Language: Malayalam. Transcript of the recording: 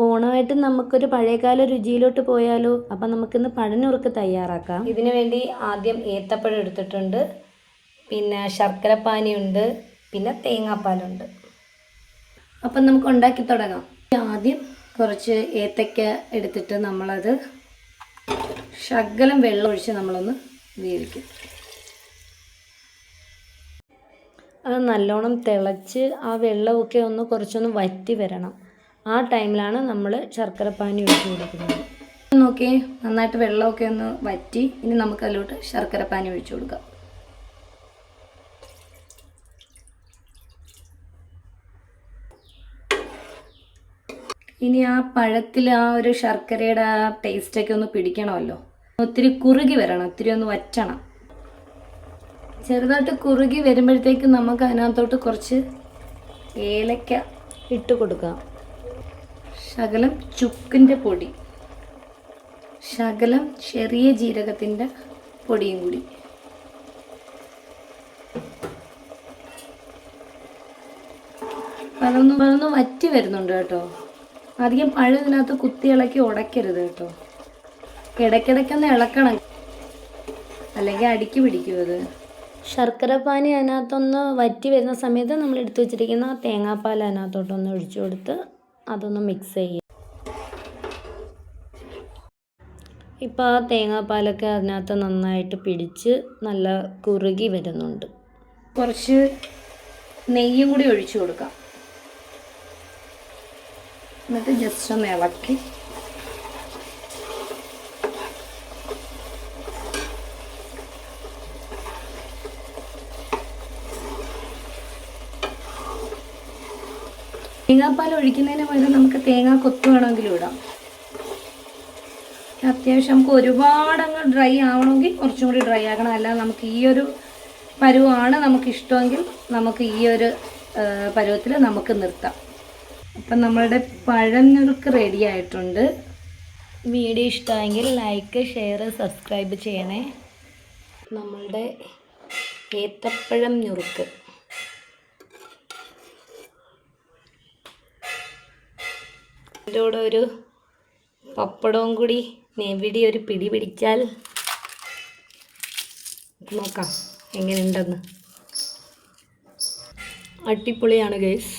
ഓണമായിട്ട് നമുക്കൊരു പഴയകാല രുചിയിലോട്ട് പോയാലോ? അപ്പം നമുക്കിന്ന് പഴനുറുക്ക് തയ്യാറാക്കാം. ഇതിനു വേണ്ടി ആദ്യം ഏത്തപ്പഴം എടുത്തിട്ടുണ്ട്, പിന്നെ ശർക്കരപ്പാനിയുണ്ട്, പിന്നെ തേങ്ങാപ്പാലുണ്ട്. അപ്പം നമുക്ക് ഉണ്ടാക്കി തുടങ്ങാം. ആദ്യം കുറച്ച് ഏത്തയ്ക്ക എടുത്തിട്ട് നമ്മളത് ശകലം വെള്ളം ഒഴിച്ച് നമ്മളൊന്ന് വേവിക്കും. അത് നല്ലോണം തിളച്ച് ആ വെള്ളമൊക്കെ കുറച്ചൊന്ന് വറ്റി വരണം. ആ ടൈമിലാണ് നമ്മൾ ശർക്കരപ്പാനി ഒഴിച്ച് കൊടുക്കുന്നത്. നോക്കി നന്നായിട്ട് വെള്ളമൊക്കെ ഒന്ന് വറ്റി. ഇനി നമുക്കതിലോട്ട് ശർക്കരപ്പാനി ഒഴിച്ചു കൊടുക്കാം. ഇനി ആ പഴത്തിൽ ആ ഒരു ശർക്കരയുടെ ആ ടേസ്റ്റൊക്കെ ഒന്ന് പിടിക്കണമല്ലോ. ഒത്തിരി കുറുകി വരണം, ഒത്തിരി ഒന്ന് വറ്റണം. ചെറുതായിട്ട് കുറുകി വരുമ്പോഴത്തേക്ക് നമുക്ക് അതിനകത്തോട്ട് കുറച്ച് ഏലക്ക ഇട്ട് കൊടുക്കാം, ശകലം ചുക്കിൻ്റെ പൊടി, ശകലം ചെറിയ ജീരകത്തിൻ്റെ പൊടിയും കൂടി. അതൊന്ന് വറ്റി വരുന്നുണ്ട് കേട്ടോ. അധികം പഴം ഇതിനകത്ത് കുത്തി ഇളക്കി ഉടയ്ക്കരുത് കേട്ടോ. ഇടയ്ക്കിടയ്ക്കൊന്ന് ഇളക്കണം, അല്ലെങ്കിൽ അടിക്ക് പിടിക്കും അത്. ശർക്കരപ്പാനി അതിനകത്തൊന്ന് വറ്റി വരുന്ന സമയത്ത് നമ്മൾ എടുത്തു വെച്ചിരിക്കുന്ന തേങ്ങാപ്പാൽ അതിനകത്തോട്ടൊന്ന് ഒഴിച്ചു കൊടുത്ത് അതൊന്ന് മിക്സ് ചെയ്യും. ഇപ്പോൾ ആ തേങ്ങാപ്പാലൊക്കെ അതിനകത്ത് നന്നായിട്ട് പിടിച്ച് നല്ല കുറുകി വരുന്നുണ്ട്. കുറച്ച് നെയ്യും കൂടി ഒഴിച്ചു കൊടുക്കാം. എന്നിട്ട് ജസ്റ്റ് ഒന്ന് ഇളക്കി തേങ്ങാപ്പാൽ ഒഴിക്കുന്നതിന് പകരം നമുക്ക് തേങ്ങാ കൊത്ത് വേണമെങ്കിലും ഇടാം. അത്യാവശ്യം നമുക്ക് ഒരുപാടങ്ങ് ഡ്രൈ ആവണമെങ്കിൽ കുറച്ചും കൂടി ഡ്രൈ ആക്കണം. അല്ലാതെ നമുക്ക് ഈ ഒരു പരുവമാണ് നമുക്കിഷ്ടമെങ്കിൽ നമുക്ക് ഈ ഒരു പരുവത്തിൽ നമുക്ക് നിർത്താം. അപ്പം നമ്മളുടെ പഴനുറുക്ക് റെഡി ആയിട്ടുണ്ട്. വീഡിയോ ഇഷ്ടമായെങ്കിൽ ലൈക്ക്, ഷെയർ, സബ്സ്ക്രൈബ് ചെയ്യണേ. നമ്മളുടെ ഏത്തപ്പഴം ഞുറുക്ക് ഇതിൻ്റെ കൂടെ ഒരു പപ്പടവും കൂടി നെവിടി ഒരു പിടി പിടിച്ചാൽ നോക്കാം എങ്ങനെയുണ്ടെന്ന്. അടിപൊളിയാണ് ഗൈസ്.